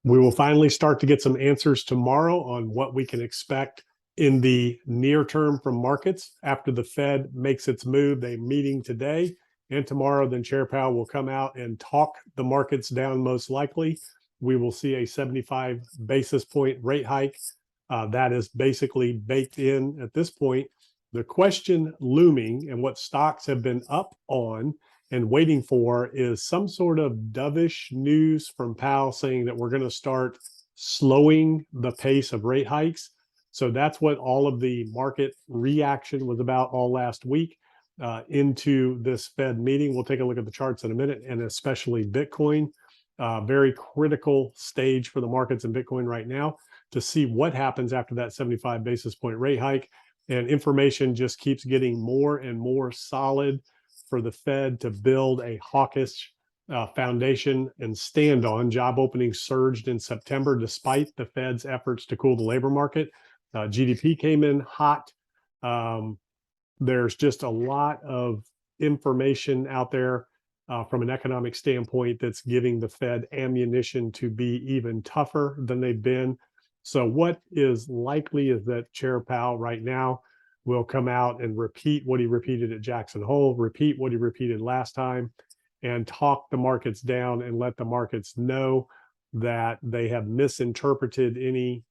We will finally start to get some answers tomorrow on what we can expect in the near term from markets after the Fed makes its move. They're meeting today and tomorrow. Then Chair Powell will come out and talk the markets down most likely. We will see a 75 basis point rate hike. That is basically baked in at this point. The question looming and what stocks have been up on and waiting for is some sort of dovish news from Powell saying that we're going to start slowing the pace of rate hikes. So that's what all of the market reaction was about all last week into this Fed meeting. We'll take a look at the charts in a minute, and especially Bitcoin. Very critical stage for the markets in Bitcoin right now to see what happens after that 75 basis point rate hike. And information just keeps getting more and more solid for the Fed to build a hawkish foundation and stand on. Job openings surged in September despite the Fed's efforts to cool the labor market. GDP came in hot. There's just a lot of information out there from an economic standpoint that's giving the Fed ammunition to be even tougher than they've been. So what is likely is that Chair Powell right now will come out and repeat what he repeated at Jackson Hole, repeat what he repeated last time, and talk the markets down and let the markets know that they have misinterpreted any.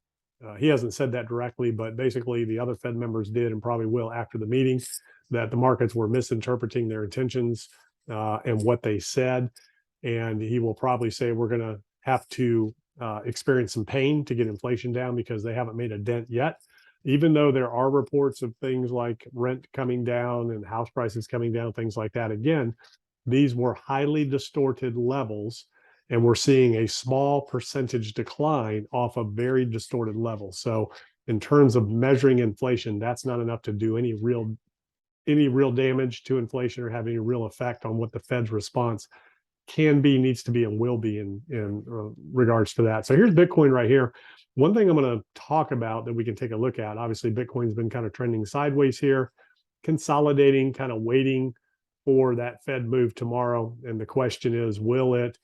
He hasn't said that directly, but basically the other Fed members did and probably will after the meeting, that the markets were misinterpreting their intentions and what they said. And he will probably say we're going to have to experience some pain to get inflation down because they haven't made a dent yet. Even though there are reports of things like rent coming down and house prices coming down, things like that, again, these were highly distorted levels, and we're seeing a small percentage decline off of very distorted levels. So in terms of measuring inflation, that's not enough to do any real damage to inflation or have any real effect on what the Fed's response can be, needs to be, and will be in regards to that. So here's Bitcoin right here. One thing I'm going to talk about that we can take a look at, obviously Bitcoin's been kind of trending sideways here, consolidating, kind of waiting for that Fed move tomorrow. And the question is, will it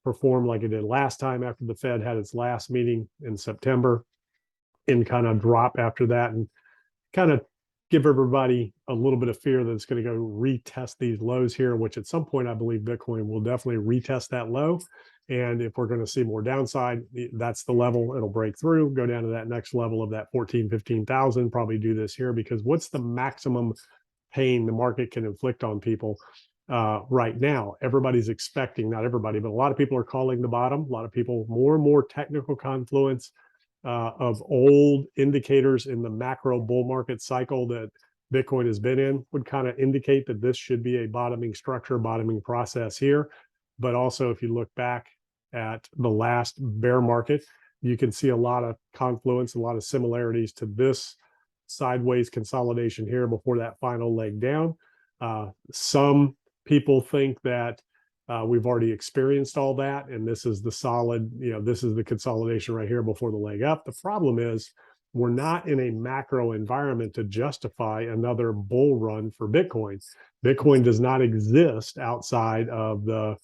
perform like it did last time after the Fed had its last meeting in September and kind of drop after that and kind of give everybody a little bit of fear that it's going to go retest these lows here, which at some point I believe Bitcoin will definitely retest that low. And if we're going to see more downside, that's the level it'll break through, go down to that next level of that 14, 15,000, probably do this here, because what's the maximum pain the market can inflict on people right now? Everybody's expecting, not everybody, but a lot of people are calling the bottom. A lot of people, more and more technical confluence of old indicators in the macro bull market cycle that Bitcoin has been in would kind of indicate that this should be a bottoming structure, bottoming process here. But also, if you look back at the last bear market, you can see a lot of confluence, a lot of similarities to this sideways consolidation here before that final leg down. Some people think that we've already experienced all that, and this is the solid, this is the consolidation right here before the leg up. The problem is we're not in a macro environment to justify another bull run for Bitcoin. Bitcoin does not exist outside of the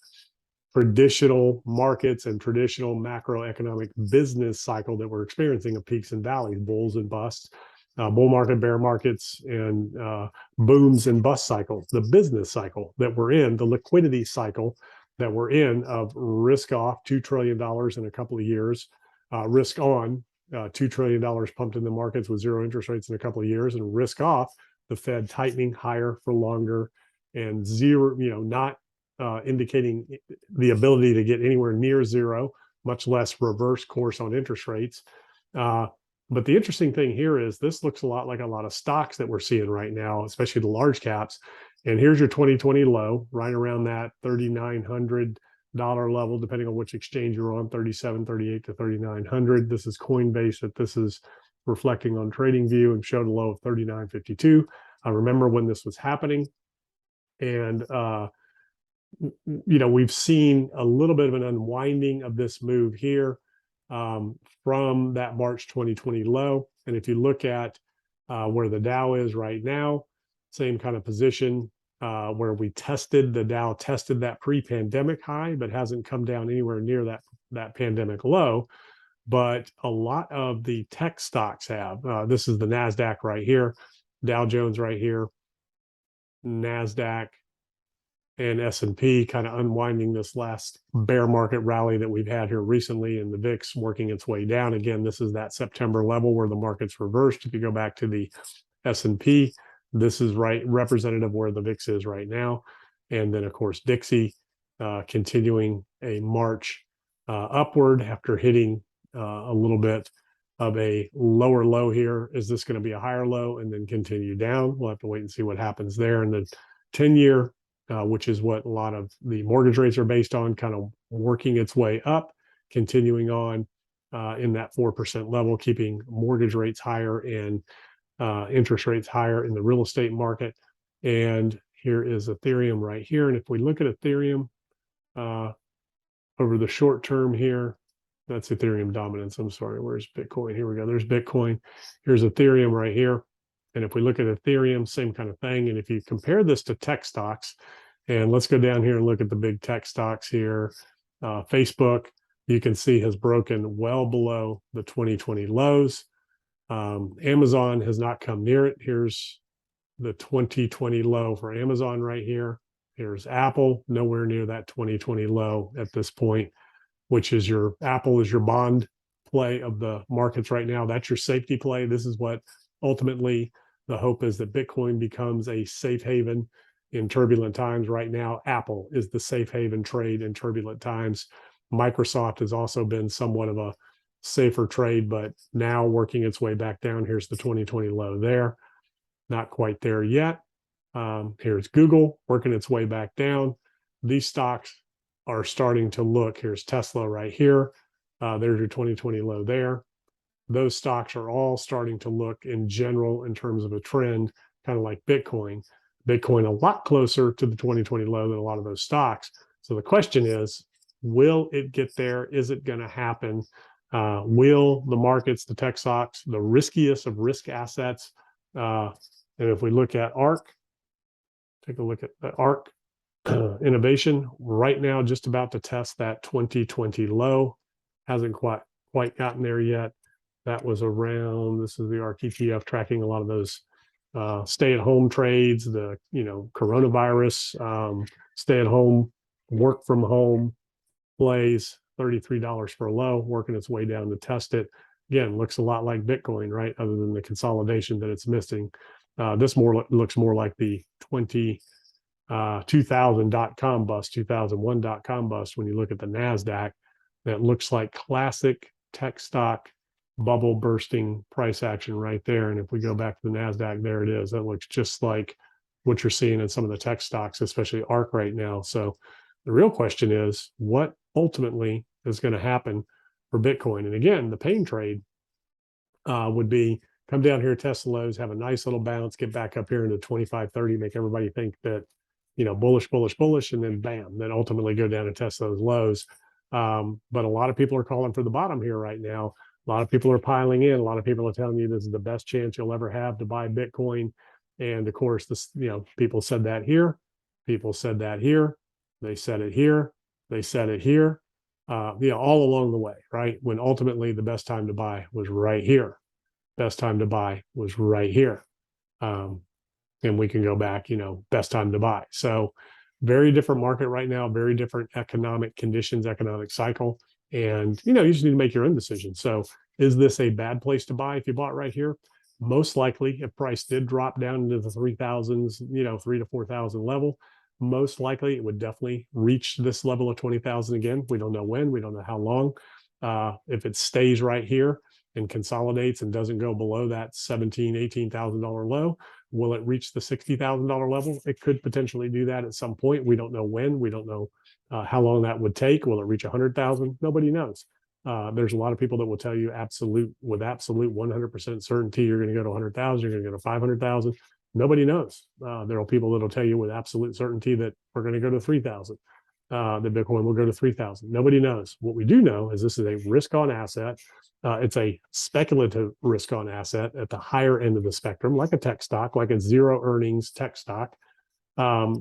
traditional markets and traditional macroeconomic business cycle that we're experiencing of peaks and valleys, bulls and busts. Bull market, bear markets, and booms and bust cycles. The business cycle that we're in, the liquidity cycle that we're in of risk off $2 trillion in a couple of years, risk on $2 trillion pumped in the markets with zero interest rates in a couple of years, and risk off the Fed tightening higher for longer and zero, not indicating the ability to get anywhere near zero, much less reverse course on interest rates. But the interesting thing here is this looks a lot like a lot of stocks that we're seeing right now, especially the large caps. And here's your 2020 low, right around that $3,900 level, depending on which exchange you're on, 37.38 to 3,900. This is Coinbase that this is reflecting on TradingView, and showed a low of 39.52. I remember when this was happening. And, we've seen a little bit of an unwinding of this move here from that March 2020 low. And if you look at where the Dow is right now, same kind of position, where the Dow tested that pre-pandemic high, but hasn't come down anywhere near that pandemic low. But a lot of the tech stocks have. This is the NASDAQ right here, Dow Jones right here, NASDAQ, and S&P kind of unwinding this last bear market rally that we've had here recently, and the VIX working its way down. Again, this is that September level where the market's reversed. If you go back to the S&P, this is right representative where the VIX is right now. And then, of course, Dixie continuing a march upward after hitting a little bit of a lower low here. Is this going to be a higher low and then continue down? We'll have to wait and see what happens there. And the 10-year, which is what a lot of the mortgage rates are based on, kind of working its way up, continuing on in that 4% level, keeping mortgage rates higher and interest rates higher in the real estate market. And here is Ethereum right here. And if we look at Ethereum over the short term here, that's Ethereum dominance. I'm sorry, where's Bitcoin? Here we go. There's Bitcoin. Here's Ethereum right here. And if we look at Ethereum, same kind of thing. And if you compare this to tech stocks, and let's go down here and look at the big tech stocks here. Facebook, you can see, has broken well below the 2020 lows. Amazon has not come near it. Here's the 2020 low for Amazon right here. Here's Apple, nowhere near that 2020 low at this point, which is Apple is your bond play of the markets right now. That's your safety play. This is what ultimately the hope is, that Bitcoin becomes a safe haven in turbulent times. Right now, Apple is the safe haven trade in turbulent times. Microsoft has also been somewhat of a safer trade, but now working its way back down. Here's the 2020 low there. Not quite there yet. Here's Google working its way back down. These stocks are starting to look. Here's Tesla right here. There's your 2020 low there. Those stocks are all starting to look in general in terms of a trend, kind of like Bitcoin. Bitcoin a lot closer to the 2020 low than a lot of those stocks. So the question is, will it get there? Is it going to happen? Will the markets, the tech stocks, the riskiest of risk assets, and if we look at ARK, take a look at the ARK Innovation right now, just about to test that 2020 low. Hasn't quite gotten there yet. That was around, this is the ARK ETF tracking a lot of those stay-at-home trades, the coronavirus, stay-at-home, work from home plays, $33 for a low, working its way down to test it. Again, looks a lot like Bitcoin, right? Other than the consolidation that it's missing. This looks more like the 2000 .com bust, 2001 .com bust. When you look at the NASDAQ, that looks like classic tech stock bubble bursting price action right there. And if we go back to the NASDAQ, there it is. That looks just like what you're seeing in some of the tech stocks, especially ARK right now. So the real question is, what ultimately is going to happen for Bitcoin? And again, the pain trade would be come down here, test the lows, have a nice little bounce, get back up here into 25, 30, make everybody think that, bullish, bullish, bullish, and then bam, then ultimately go down and test those lows. But a lot of people are calling for the bottom here right now. A lot of people are piling in. A lot of people are telling you this is the best chance you'll ever have to buy Bitcoin. And of course, this, people said that here. People said that here. They said it here. They said it here. All along the way, right? When ultimately the best time to buy was right here. Best time to buy was right here. And we can go back, best time to buy. So very different market right now, very different economic conditions, economic cycle. And, you just need to make your own decision. So is this a bad place to buy if you bought right here? Most likely, if price did drop down into the 3,000s, 3 to 4,000 level, most likely it would definitely reach this level of 20,000 again. We don't know when, we don't know how long. If it stays right here and consolidates and doesn't go below that $17,000, $18,000 low, will it reach the $60,000 level? It could potentially do that at some point. We don't know when. We don't know how long that would take. Will it reach 100,000? Nobody knows. There's a lot of people that will tell you with absolute 100% certainty, you're going to go to 100,000, you're going to go to 500,000. Nobody knows. There are people that will tell you with absolute certainty that we're going to go to 3,000. That Bitcoin will go to 3,000. Nobody knows. What we do know is this is a risk-on asset. It's a speculative risk-on asset at the higher end of the spectrum, like a tech stock, like a zero earnings tech stock.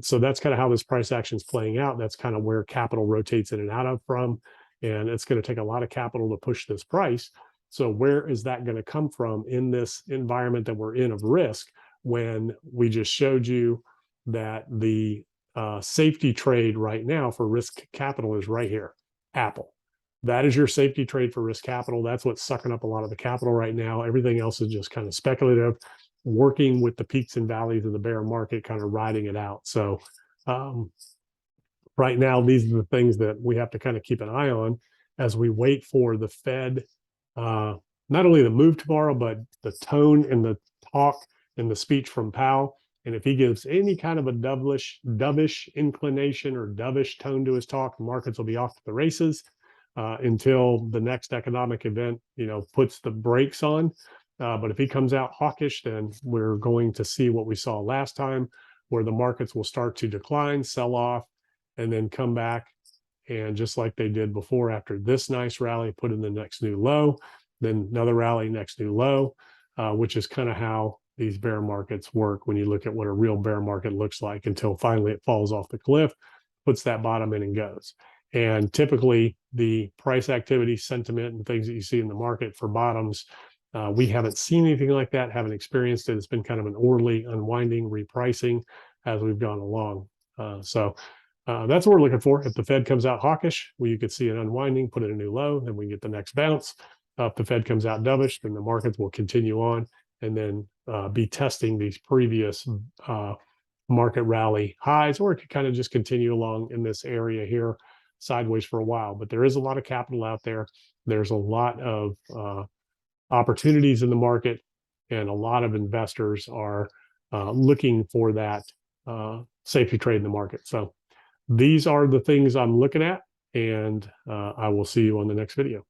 So that's kind of how this price action is playing out. That's kind of where capital rotates in and out of from. And it's going to take a lot of capital to push this price. So where is that going to come from in this environment that we're in of risk, when we just showed you that the safety trade right now for risk capital is right here, Apple. That is your safety trade for risk capital. That's what's sucking up a lot of the capital right now. Everything else is just kind of speculative, working with the peaks and valleys of the bear market, kind of riding it out. So right now, these are the things that we have to kind of keep an eye on as we wait for the Fed, not only the move tomorrow, but the tone and the talk and the speech from Powell. And if he gives any kind of a dovish inclination or dovish tone to his talk, the markets will be off to the races until the next economic event, puts the brakes on. But if he comes out hawkish, then we're going to see what we saw last time, where the markets will start to decline, sell off, and then come back. And just like they did before, after this nice rally, put in the next new low, then another rally, next new low, which is kind of how these bear markets work when you look at what a real bear market looks like, until finally it falls off the cliff, puts that bottom in and goes. And typically the price activity, sentiment, and things that you see in the market for bottoms, we haven't seen anything like that, haven't experienced it. It's been kind of an orderly unwinding, repricing as we've gone along. So that's what we're looking for. If the Fed comes out hawkish, well, you could see an unwinding, put in a new low, then we can get the next bounce. If the Fed comes out dovish, then the markets will continue on and then be testing these previous market rally highs, or it could kind of just continue along in this area here sideways for a while. But there is a lot of capital out there. There's a lot of opportunities in the market, and a lot of investors are looking for that safety trade in the market. So these are the things I'm looking at, and I will see you on the next video.